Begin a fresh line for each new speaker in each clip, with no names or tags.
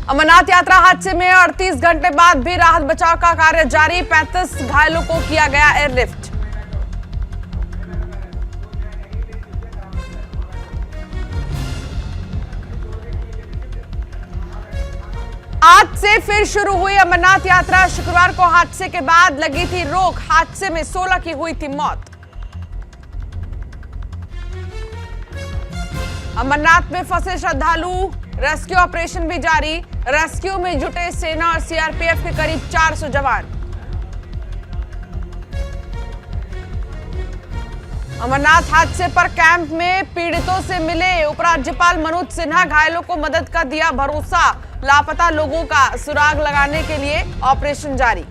अमरनाथ यात्रा हादसे में 38 घंटे बाद भी राहत बचाव का कार्य जारी। 35 घायलों को किया गया एयरलिफ्ट। आज से फिर शुरू हुई अमरनाथ यात्रा। शुक्रवार को हादसे के बाद लगी थी रोक। हादसे में 16 की हुई थी मौत। अमरनाथ में फंसे श्रद्धालु, रेस्क्यू ऑपरेशन भी जारी। रेस्क्यू में जुटे सेना और सीआरपीएफ के करीब 400 जवान। अमरनाथ हादसे पर कैंप में पीड़ितों से मिले उपराज्यपाल मनोज सिन्हा। घायलों को मदद का दिया भरोसा। लापता लोगों का सुराग लगाने के लिए ऑपरेशन जारी।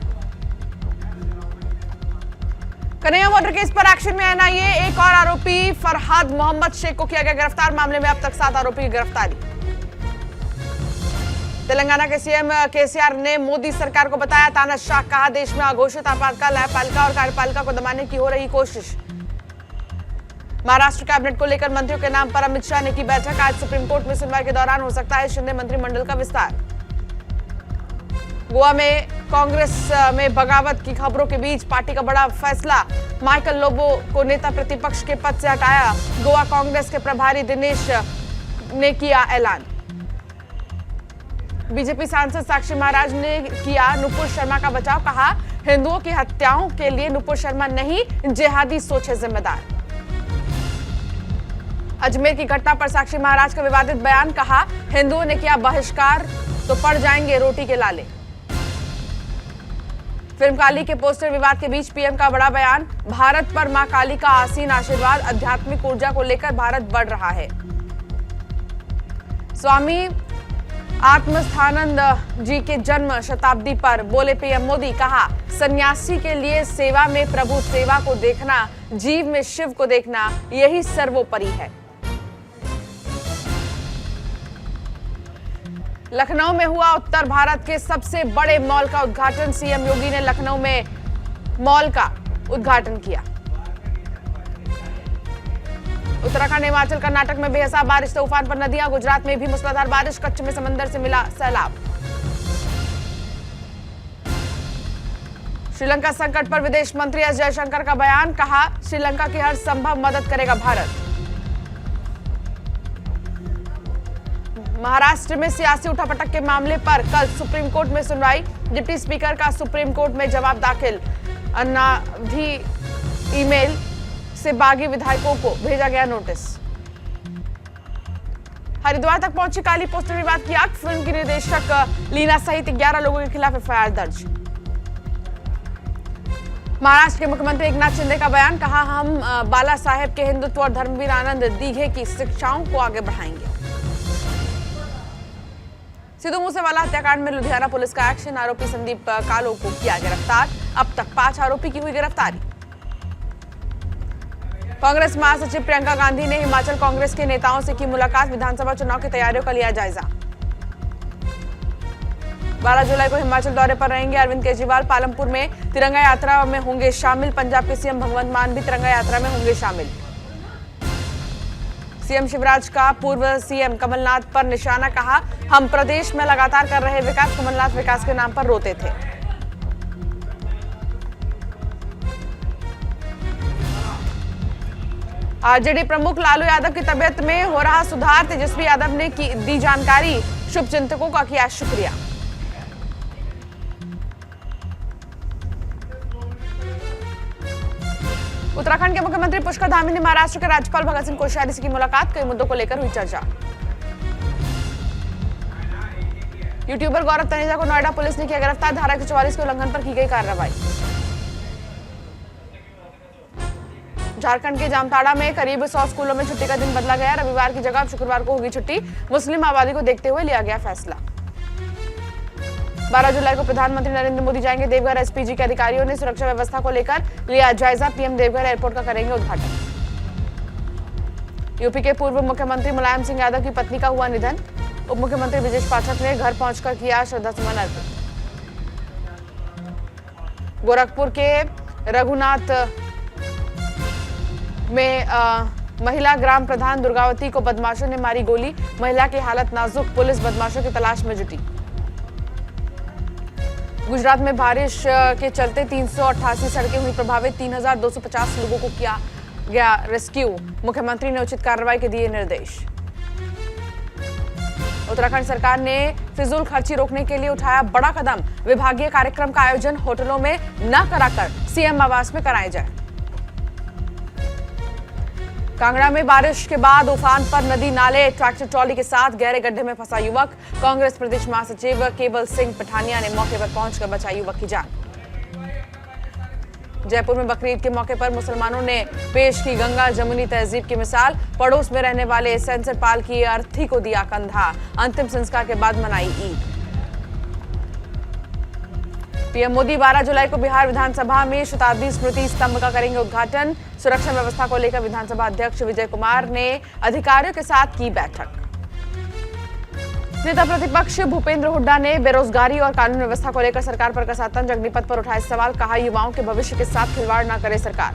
कन्हैया मर्डर केस पर एक्शन में एनआईए। एक और आरोपी फरहाद मोहम्मद शेख को किया गया गिरफ्तार। मामले में अब तक 7 आरोपी की गिरफ्तारी। तेलंगाना के सीएम केसीआर ने मोदी सरकार को बताया तानाशाह। कहा देश में अघोषित आपातकाल, न्यायपालिका और कार्यपालिका को दबाने की हो रही कोशिश। महाराष्ट्र कैबिनेट को लेकर मंत्रियों के नाम पर अमित शाह ने की बैठक। आज सुप्रीम कोर्ट में सुनवाई के दौरान हो सकता है शिंदे मंत्रिमंडल का विस्तार। गोवा में कांग्रेस में बगावत की खबरों के बीच पार्टी का बड़ा फैसला। माइकल लोबो को नेता प्रतिपक्ष के पद से हटाया। गोवा कांग्रेस के प्रभारी दिनेश ने किया ऐलान। बीजेपी सांसद साक्षी महाराज ने किया नुपुर शर्मा का बचाव। कहा हिंदुओं की हत्याओं के लिए नुपुर शर्मा नहीं, जिहादी सोच है जिम्मेदार। अजमेर की घटना पर साक्षी महाराज का विवादित बयान। कहा हिंदुओं ने किया बहिष्कार तो पड़ जाएंगे रोटी के लाले। फिल्म काली के पोस्टर विवाद के बीच पीएम का बड़ा बयान। भारत पर मां काली का आसीन आशीर्वाद। आध्यात्मिक ऊर्जा को लेकर भारत बढ़ रहा है। स्वामी आत्मस्थानंद जी के जन्म शताब्दी पर बोले पीएम मोदी। कहा सन्यासी के लिए सेवा में प्रभु सेवा को देखना, जीव में शिव को देखना, यही सर्वोपरि है। लखनऊ में हुआ उत्तर भारत के सबसे बड़े मॉल का उद्घाटन। सीएम योगी ने लखनऊ में मॉल का उद्घाटन किया। उत्तराखंड, हिमाचल, कर्नाटक में बेहिसाब बारिश से उफान पर नदियां। गुजरात में भी मूसलाधार बारिश। कच्छ में समंदर से मिला सैलाब। श्रीलंका संकट पर विदेश मंत्री एस जयशंकर का बयान। कहा श्रीलंका की हर संभव मदद करेगा भारत। महाराष्ट्र में सियासी उठापटक के मामले पर कल सुप्रीम कोर्ट में सुनवाई। डिप्टी स्पीकर का सुप्रीम कोर्ट में जवाब दाखिल। अनावधि ईमेल से बागी विधायकों को भेजा गया नोटिस। हरिद्वार तक पहुंची काली पोस्टर विवाद की आग। फिल्म की निर्देशक लीना सहित 11 लोगों के खिलाफ एफआईआर दर्ज। महाराष्ट्र के मुख्यमंत्री एकनाथ शिंदे का बयान। कहा हम बाला साहेब के हिंदुत्व और धर्मवीर आनंद दीघे की शिक्षाओं को आगे बढ़ाएंगे। सिद्धू मूसेवाला हत्याकांड में लुधियाना पुलिस का एक्शन। आरोपी संदीप कालो को किया गिरफ्तार। अब तक 5 आरोपी की हुई गिरफ्तारी। कांग्रेस महासचिव प्रियंका गांधी ने हिमाचल कांग्रेस के नेताओं से की मुलाकात। विधानसभा चुनाव की तैयारियों का लिया जायजा। 12 जुलाई को हिमाचल दौरे पर रहेंगे अरविंद केजरीवाल। पालमपुर में तिरंगा यात्रा में होंगे शामिल। पंजाब के सीएम भगवंत मान भी तिरंगा यात्रा में होंगे शामिल। सीएम शिवराज का पूर्व सीएम कमलनाथ पर निशाना। कहा हम प्रदेश में लगातार कर रहे विकास। कमलनाथ विकास के नाम पर रोते थे। आरजेडी प्रमुख लालू यादव की तबियत में हो रहा सुधार। तेजस्वी यादव ने दी जानकारी। शुभचिंतकों का किया शुक्रिया। उत्तराखंड के मुख्यमंत्री पुष्कर धामी ने महाराष्ट्र के राज्यपाल भगत सिंह कोश्यारी से की मुलाकात। कई मुद्दों को लेकर हुई चर्चा। यूट्यूबर गौरव तनेजा को नोएडा पुलिस ने किया गिरफ्तार। धारा 144 के उल्लंघन पर की गई कार्रवाई। झारखंड के जामताड़ा में करीब 100 स्कूलों में छुट्टी का दिन बदला गया। रविवार की जगह अब शुक्रवार को होगी छुट्टी। मुस्लिम आबादी को देखते हुए लिया गया फैसला। 12 जुलाई को प्रधानमंत्री नरेंद्र मोदी जाएंगे देवघर। एसपीजी के अधिकारियों ने सुरक्षा व्यवस्था को लेकर लिया जायजा। पीएम देवघर एयरपोर्ट का करेंगे उद्घाटन। यूपी के पूर्व मुख्यमंत्री मुलायम सिंह यादव की पत्नी का हुआ निधन। उप मुख्यमंत्री ब्रजेश पाठक ने घर पहुंचकर किया श्रद्धासुमन अर्पित। गोरखपुर के रघुनाथ में महिला ग्राम प्रधान दुर्गावती को बदमाशों ने मारी गोली। महिला की हालत नाजुक। पुलिस बदमाशों की तलाश में जुटी। गुजरात में बारिश के चलते 388 सड़कें हुई प्रभावित, 3250 लोगों को किया गया रेस्क्यू। मुख्यमंत्री ने उचित कार्रवाई के दिए निर्देश। उत्तराखंड सरकार ने फिजूल खर्ची रोकने के लिए उठाया बड़ा कदम। विभागीय कार्यक्रम का आयोजन होटलों में न कराकर सीएम आवास में कराया जाए। कांगड़ा में बारिश के बाद उफान पर नदी नाले, ट्रैक्टर ट्रॉली के साथ गहरे गड्ढे में फंसा युवक। कांग्रेस प्रदेश महासचिव केवल सिंह पठानिया ने मौके पर पहुंचकर बचाई युवक की जान। जयपुर में बकरीद के मौके पर मुसलमानों ने पेश की गंगा जमुनी तहजीब की मिसाल। पड़ोस में रहने वाले सेंसर पाल की अर्थी को दिया कंधा। अंतिम संस्कार के बाद मनाई ईद। पीएम मोदी 12 जुलाई को बिहार विधानसभा में शताब्दी स्मृति स्तंभ का करेंगे उद्घाटन। सुरक्षा व्यवस्था को लेकर विधानसभा अध्यक्ष विजय कुमार ने अधिकारियों के साथ की बैठक। नेता प्रतिपक्ष भूपेंद्र हुड्डा ने बेरोजगारी और कानून व्यवस्था को लेकर सरकार पर कसा तंज। अग्निपथ पर उठाए सवाल, कहा युवाओं के भविष्य के साथ खिलवाड़ न करे सरकार।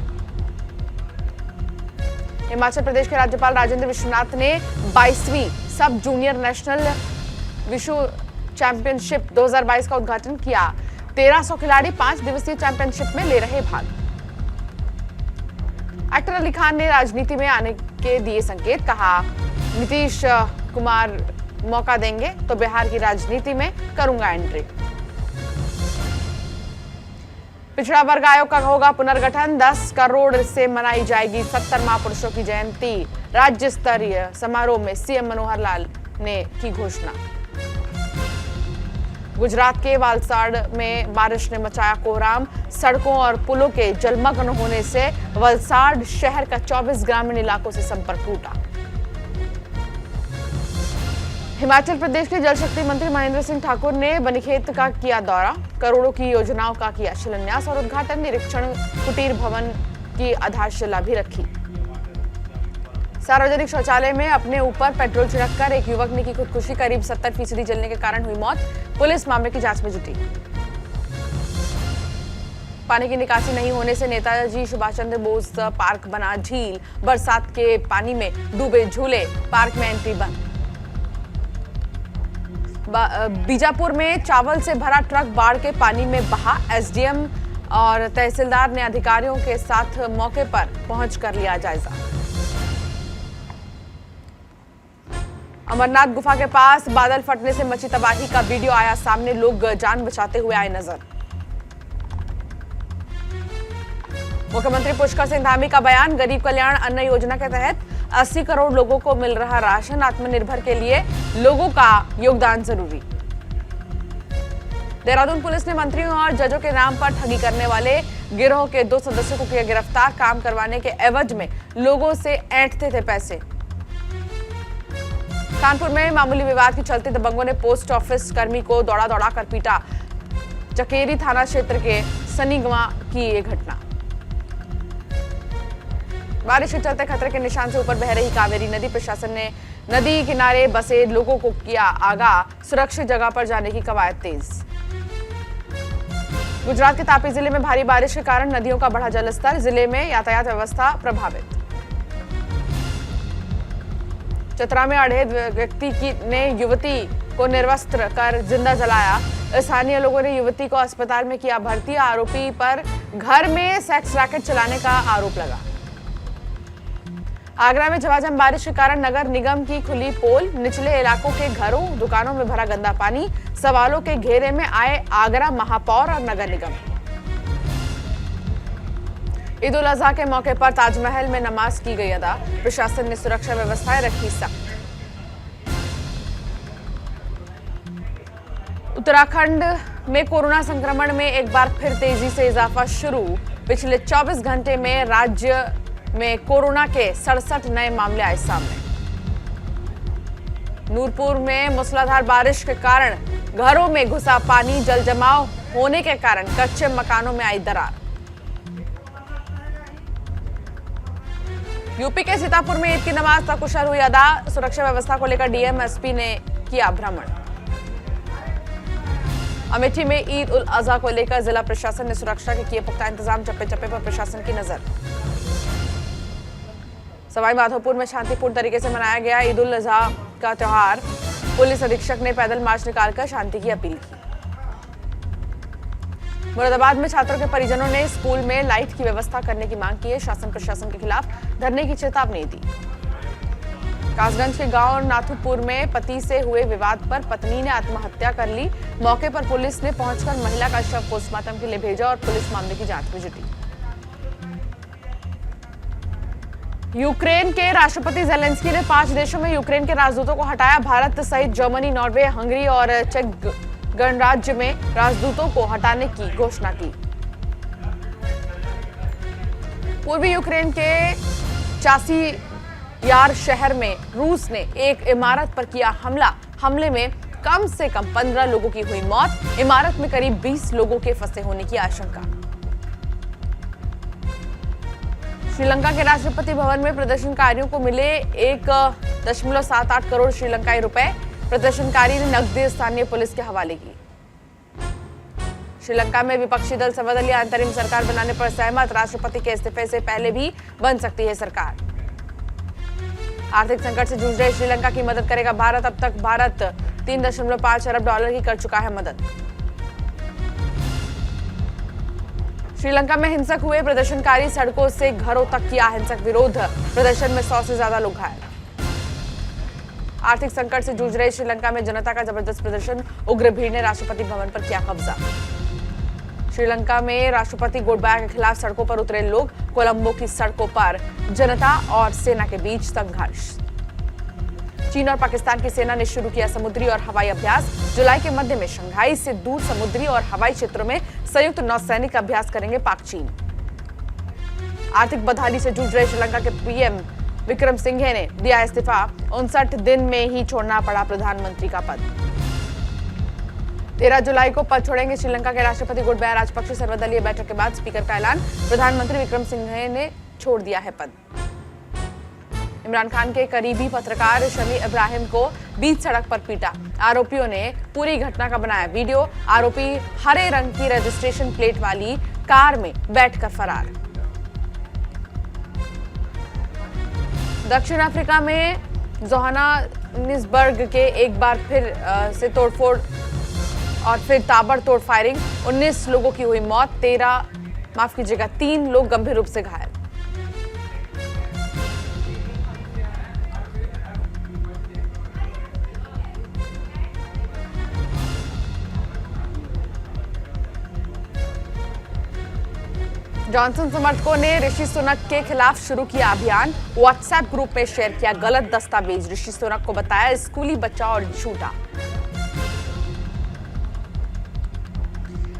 हिमाचल प्रदेश के राज्यपाल राजेंद्र विश्वनाथ ने 22वीं सब जूनियर नेशनल विश्व चैंपियनशिप 2022 का उद्घाटन किया। 1300 खिलाड़ी 5 दिवसीय चैंपियनशिप में ले रहे भाग। एक्टर अली खान ने राजनीति में आने के दिए संकेत, कहा नीतीश कुमार मौका देंगे तो बिहार की राजनीति में करूंगा एंट्री। पिछड़ा वर्ग आयोग का होगा पुनर्गठन, 10 करोड़ से मनाई जाएगी 70 महापुरुषों की जयंती। राज्य स्तरीय समारोह में सीएम मनोहर लाल ने की घोषणा। गुजरात के वलसाड में बारिश ने मचाया कोहराम। सड़कों और पुलों के जलमग्न होने से वलसाड शहर का 24 ग्रामीण इलाकों से संपर्क टूटा। हिमाचल प्रदेश के जल शक्ति मंत्री महेंद्र सिंह ठाकुर ने बनीखेत का किया दौरा। करोड़ों की योजनाओं का किया शिलान्यास और उद्घाटन। निरीक्षण कुटीर भवन की आधारशिला भी रखी। सार्वजनिक शौचालय में अपने ऊपर पेट्रोल छिड़ककर एक युवक ने की खुदकुशी। करीब 70% जलने के कारण हुई मौत। पुलिस मामले की जांच में जुटी। पानी की निकासी नहीं होने से नेताजी सुभाष चंद्र बोस पार्क बना झील। बरसात के पानी में डूबे झूले, पार्क में एंट्री बंद। बीजापुर में चावल से भरा ट्रक बाढ़ के पानी में बहा। एसडीएम और तहसीलदार ने अधिकारियों के साथ मौके पर पहुंचकर लिया जायजा। अमरनाथ गुफा के पास बादल फटने से मची तबाही का वीडियो आया सामने। लोग जान बचाते हुए आए नजर। मुख्यमंत्री पुष्कर सिंह धामी का बयान, गरीब कल्याण अन्न योजना के तहत 80 करोड़ लोगों को मिल रहा राशन। आत्मनिर्भर के लिए लोगों का योगदान जरूरी। देहरादून पुलिस ने मंत्रियों और जजों के नाम पर ठगी करने वाले गिरोह के 2 सदस्यों को किया गिरफ्तार। काम करवाने के एवज में लोगों से ऐंठते थे पैसे। कानपुर में मामूली विवाद के चलते दबंगों ने पोस्ट ऑफिस कर्मी को दौड़ा दौड़ा कर पीटा। चकेरी थाना क्षेत्र के सनीगवा की ये घटना। बारिश के चलते खतरे के निशान से ऊपर बह रही कावेरी नदी। प्रशासन ने नदी किनारे बसे लोगों को किया आगाह। सुरक्षित जगह पर जाने की कवायद तेज। गुजरात के तापी जिले में भारी बारिश के कारण नदियों का बढ़ा जलस्तर। जिले में यातायात व्यवस्था प्रभावित। चतरा में अढ़ेद व्यक्ति ने युवती को निर्वस्त्र कर जिंदा जलाया। स्थानीय लोगों ने युवती को अस्पताल में किया भर्ती। आरोपी पर घर में सेक्स रैकेट चलाने का आरोप लगा। आगरा में झमाझम बारिश के कारण नगर निगम की खुली पोल। निचले इलाकों के घरों दुकानों में भरा गंदा पानी। सवालों के घेरे में आए आगरा महापौर और नगर निगम। ईद उल अजहा के मौके पर ताजमहल में नमाज की गई अदा। प्रशासन ने सुरक्षा व्यवस्थाएं रखी सख्त। उत्तराखंड में कोरोना संक्रमण में एक बार फिर तेजी से इजाफा शुरू। पिछले 24 घंटे में राज्य में कोरोना के 67 नए मामले आए सामने। नूरपुर में मूसलाधार बारिश के कारण घरों में घुसा पानी। जल जमाव होने के कारण कच्चे मकानों में आई दरार। यूपी के सीतापुर में ईद की नमाज सकुशल हुई अदा। सुरक्षा व्यवस्था को लेकर डीएम एसपी ने किया भ्रमण। अमेठी में ईद उल अजहा को लेकर जिला प्रशासन ने सुरक्षा के किए पुख्ता इंतजाम। चप्पे चप्पे पर प्रशासन की नजर। सवाई माधोपुर में शांतिपूर्ण तरीके से मनाया गया ईद उल अजहा का त्योहार। पुलिस अधीक्षक ने पैदल मार्च निकालकर शांति की अपील की। मुरादाबाद में छात्रों के परिजनों ने स्कूल में लाइट की व्यवस्था करने की मांग की है। शासन प्रशासन के खिलाफ धरने की चेतावनी दी। कासगंज के गांव नाथुपुर में पति से हुए विवाद पर पत्नी ने आत्महत्या कर ली। मौके पर पुलिस ने पहुंचकर महिला का शव पोस्टमार्टम के लिए भेजा और पुलिस मामले की जांच में जुटी। यूक्रेन के राष्ट्रपति जेलेंस्की ने 5 देशों में यूक्रेन के राजदूतों को हटाया। भारत सहित जर्मनी, नॉर्वे, हंगरी और चेक गणराज्य में राजदूतों को हटाने की घोषणा की। पूर्वी यूक्रेन के चासियार शहर में रूस ने एक इमारत पर किया हमला। हमले में कम से कम 15 लोगों की हुई मौत। इमारत में करीब 20 लोगों के फंसे होने की आशंका। श्रीलंका के राष्ट्रपति भवन में प्रदर्शनकारियों को मिले 1.78 करोड़ श्रीलंकाई रुपए। प्रदर्शनकारी ने नकदी स्थानीय पुलिस के हवाले की। श्रीलंका में विपक्षी दल सर्वदलीय अंतरिम सरकार बनाने पर सहमत। राष्ट्रपति के इस्तीफे से पहले भी बन सकती है सरकार। आर्थिक संकट से जूझ रहे श्रीलंका की मदद करेगा भारत। अब तक भारत 3.5 अरब डॉलर की कर चुका है मदद। श्रीलंका में हिंसक हुए प्रदर्शनकारी सड़कों से घरों तक किया हिंसक विरोध। प्रदर्शन में 100 से ज्यादा लोग घायल। आर्थिक संकट से जूझ रहे श्रीलंका में जनता का जबरदस्त प्रदर्शन। उग्र भीड़ ने राष्ट्रपति भवन पर किया कब्जा। श्रीलंका में राष्ट्रपति गोटबाया के खिलाफ सड़कों पर उतरे लोग। कोलंबो की सड़कों पर जनता और सेना के बीच संघर्ष। चीन और पाकिस्तान की सेना ने शुरू किया समुद्री और हवाई अभ्यास। जुलाई के मध्य में शंघाई से दूर समुद्री और हवाई क्षेत्रों में संयुक्त नौसैनिक अभ्यास करेंगे पाक चीन। आर्थिक बदहाली से जूझ रहे श्रीलंका के पीएम विक्रम सिंघे ने दिया इस्तीफा। 59 दिन में ही छोड़ना पड़ा प्रधानमंत्री का पद। 13 जुलाई को पद छोड़ेंगे श्रीलंका के राष्ट्रपति गोटबाया राजपक्षे। सर्वदलीय बैठक के बाद स्पीकर का ऐलान। प्रधानमंत्री विक्रम सिंघे ने छोड़ दिया है पद। इमरान खान के करीबी पत्रकार शमी इब्राहिम को बीच सड़क पर पीटा। आरोपियों ने पूरी घटना का बनाया वीडियो। आरोपी हरे रंग की रजिस्ट्रेशन प्लेट वाली कार में बैठकर फरार। दक्षिण अफ्रीका में जोहानिसबर्ग के एक बार फिर से तोड़फोड़ और फिर ताबड़तोड़ फायरिंग। 19 लोगों की हुई मौत। 3 लोग गंभीर रूप से घायल। जॉनसन समर्थकों ने ऋषि सुनक के खिलाफ शुरू किया अभियान। व्हाट्सएप ग्रुप में शेयर किया गलत दस्तावेज। ऋषि सुनक को बताया स्कूली बच्चा और झूठा।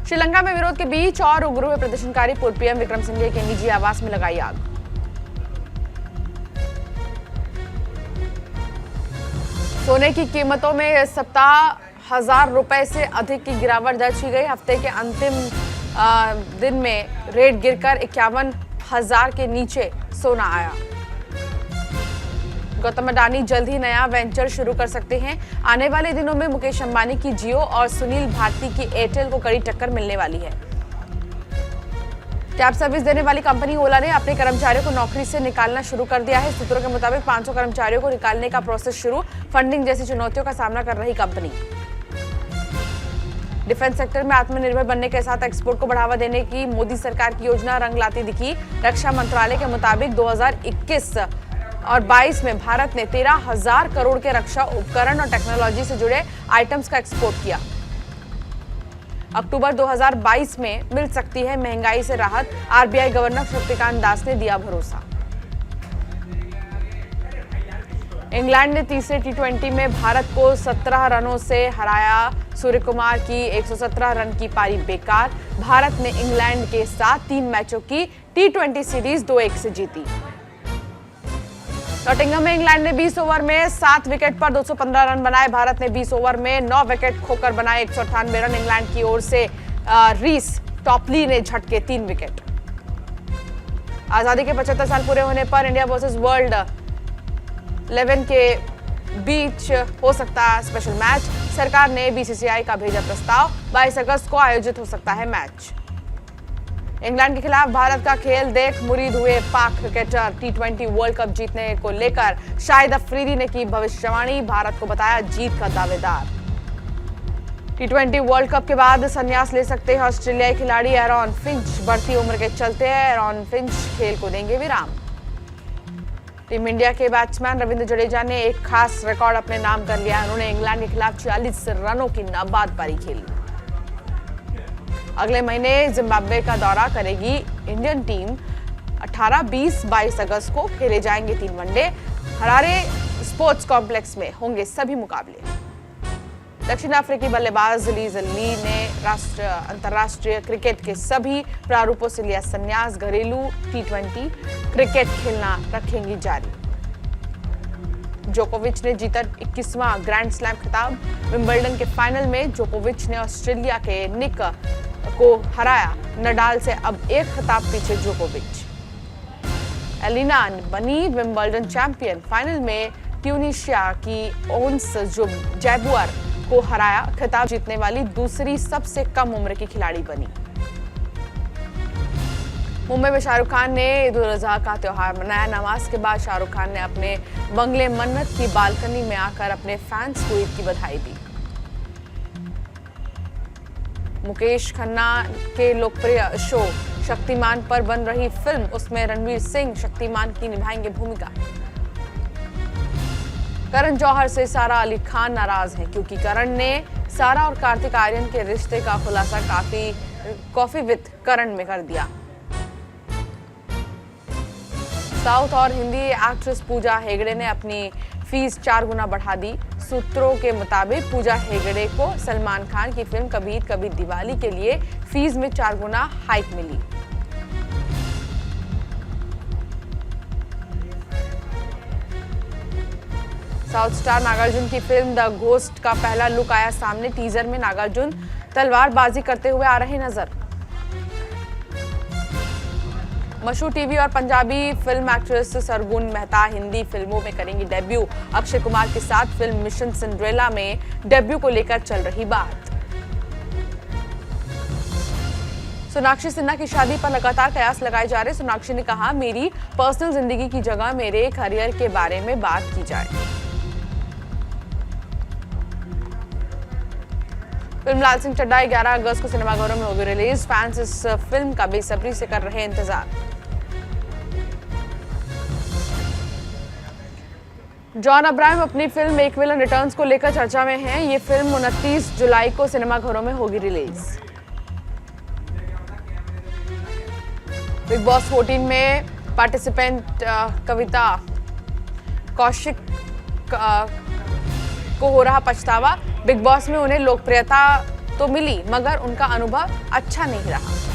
श्रीलंका में विरोध के बीच और उग्र हुए प्रदर्शनकारी पूर्व पीएम विक्रम सिंघे के निजी आवास में लगाई आग। सोने की कीमतों में इस सप्ताह 1000 रुपए से अधिक की गिरावट दर्ज की गई। हफ्ते के अंतिम दिन में रेट गिरकर 51,000 के नीचे सोना आया। गौतम अडानी जल्द ही नया वेंचर शुरू कर सकते हैं। आने वाले दिनों में मुकेश अंबानी की जियो और सुनील भारती की एयरटेल को कड़ी टक्कर मिलने वाली है। कैब सर्विस देने वाली कंपनी ओला ने अपने कर्मचारियों को नौकरी से निकालना शुरू कर दिया है। सूत्रों के मुताबिक 500 कर्मचारियों को निकालने का प्रोसेस शुरू। फंडिंग जैसी चुनौतियों का सामना कर रही कंपनी। डिफेंस सेक्टर में आत्मनिर्भर बनने के साथ एक्सपोर्ट को बढ़ावा देने की मोदी सरकार की योजना रंग लाती दिखी। रक्षा मंत्रालय के मुताबिक 2021 और 22 में भारत ने 13,000 करोड़ के रक्षा उपकरण और टेक्नोलॉजी से जुड़े आइटम्स का एक्सपोर्ट किया। अक्टूबर 2022 में मिल सकती है महंगाई से राहत। आरबीआई गवर्नर शक्तिकांत दास ने दिया भरोसा। इंग्लैंड ने तीसरे टी20 में भारत को 17 रनों से हराया। सूर्यकुमार की 117 रन की पारी बेकार। भारत ने इंग्लैंड के साथ 3 मैचों की टी20 सीरीज 2-1 से जीती। नॉटिंघम में इंग्लैंड ने 20 ओवर में 7 विकेट पर 215 रन बनाए। भारत ने 20 ओवर में 9 विकेट खोकर बनाए 198 रन। इंग्लैंड की ओर से रीस टॉपली ने झटके 3 विकेट। आजादी के 75 साल पूरे होने पर इंडिया वर्सेस वर्ल्ड 11 के बीच हो सकता है स्पेशल मैच। सरकार ने बीसीसीआई का भेजा प्रस्ताव। 22 अगस्त को आयोजित हो सकता है मैच। इंग्लैंड के खिलाफ भारत का खेल देख मुरीद हुए पाक क्रिकेटर। टी20 वर्ल्ड कप जीतने को लेकर शाहिद अफरीदी ने की भविष्यवाणी। भारत को बताया जीत का दावेदार। T20 वर्ल्ड कप के बाद संन्यास ले सकते हैं ऑस्ट्रेलियाई खिलाड़ी एरॉन फिंच। बढ़ती उम्र के चलते एरॉन फिंच खेल को देंगे विराम। टीम इंडिया के बैट्समैन रविंद्र जडेजा ने एक खास रिकॉर्ड अपने नाम कर लिया। उन्होंने इंग्लैंड के खिलाफ 46 रनों की नाबाद पारी खेली। अगले महीने जिम्बाब्वे का दौरा करेगी इंडियन टीम। 18, 20, 22 अगस्त को खेले जाएंगे 3 वनडे। हरारे स्पोर्ट्स कॉम्प्लेक्स में होंगे सभी मुकाबले। दक्षिण अफ्रीकी बल्लेबाज लीज ली ने अंतर्राष्ट्रीय क्रिकेट के सभी प्रारूपों से लिया संन्यास। घरेलू T20 क्रिकेट खेलना रखेंगी जारी। जोकोविच ने जीता 21वां ग्रैंड स्लैम खिताब। विंबलडन के फाइनल में जोकोविच ने ऑस्ट्रेलिया के निक को हराया। नडाल से अब एक खिताब पीछे जोकोविच। एलिना बनी विंबलडन चैंपियन। फाइनल में ट्यूनीशिया की ओन्स जैबुअर को हराया। खिताब जीतने वाली दूसरी सबसे कम उम्र की खिलाड़ी बनी। मुंबई में शाहरुख खान ने ईद उल अजहा का त्योहार मनाया। नमाज के बाद शाहरुख खान ने अपने बंगले मन्नत की बालकनी में आकर अपने फैंस को ईद की बधाई दी। मुकेश खन्ना के लोकप्रिय शो शक्तिमान पर बन रही फिल्म, उसमें रणवीर सिंह शक्तिमान की निभाएंगे भूमिका। करण जौहर से सारा अली खान नाराज हैं क्योंकि करण ने सारा और कार्तिक आर्यन के रिश्ते का खुलासा कॉफी विद करण में कर दिया। साउथ और हिंदी एक्ट्रेस पूजा हेगड़े ने अपनी फीस 4 गुना बढ़ा दी। सूत्रों के मुताबिक पूजा हेगड़े को सलमान खान की फिल्म कभी ईद कभी दिवाली के लिए फीस में 4 गुना हाइक मिली। साउथ स्टार नागार्जुन की फिल्म द घोस्ट का पहला लुक आया सामने। टीजर में नागार्जुन तलवारबाजी करते हुए आ रहे नजर। मशहूर टीवी और पंजाबी फिल्म एक्ट्रेस सरगुन मेहता हिंदी फिल्मों में करेंगी डेब्यू। अक्षय कुमार के साथ फिल्म मिशन सिंड्रेला में डेब्यू को लेकर चल रही बात। सोनाक्षी सिन्हा की शादी पर लगातार कयास लगाए जा रहे। सोनाक्षी ने कहा, मेरी पर्सनल जिंदगी की जगह मेरे करियर के बारे में बात की जाए। फिल्म लाल सिंह चड्ढा 11 अगस्त को सिनेमाघरों में होगी रिलीज। फैंस इस फिल्म का बेसब्री से कर रहे हैं इंतजार। जॉन अब्राहम अपनी फिल्म एक विलन रिटर्न्स को लेकर चर्चा में हैं। ये फिल्म 29 जुलाई को सिनेमाघरों में होगी रिलीज। बिग बॉस 14 में पार्टिसिपेंट कविता कौशिक को हो रहा पछतावा। बिग बॉस में उन्हें लोकप्रियता तो मिली मगर उनका अनुभव अच्छा नहीं रहा।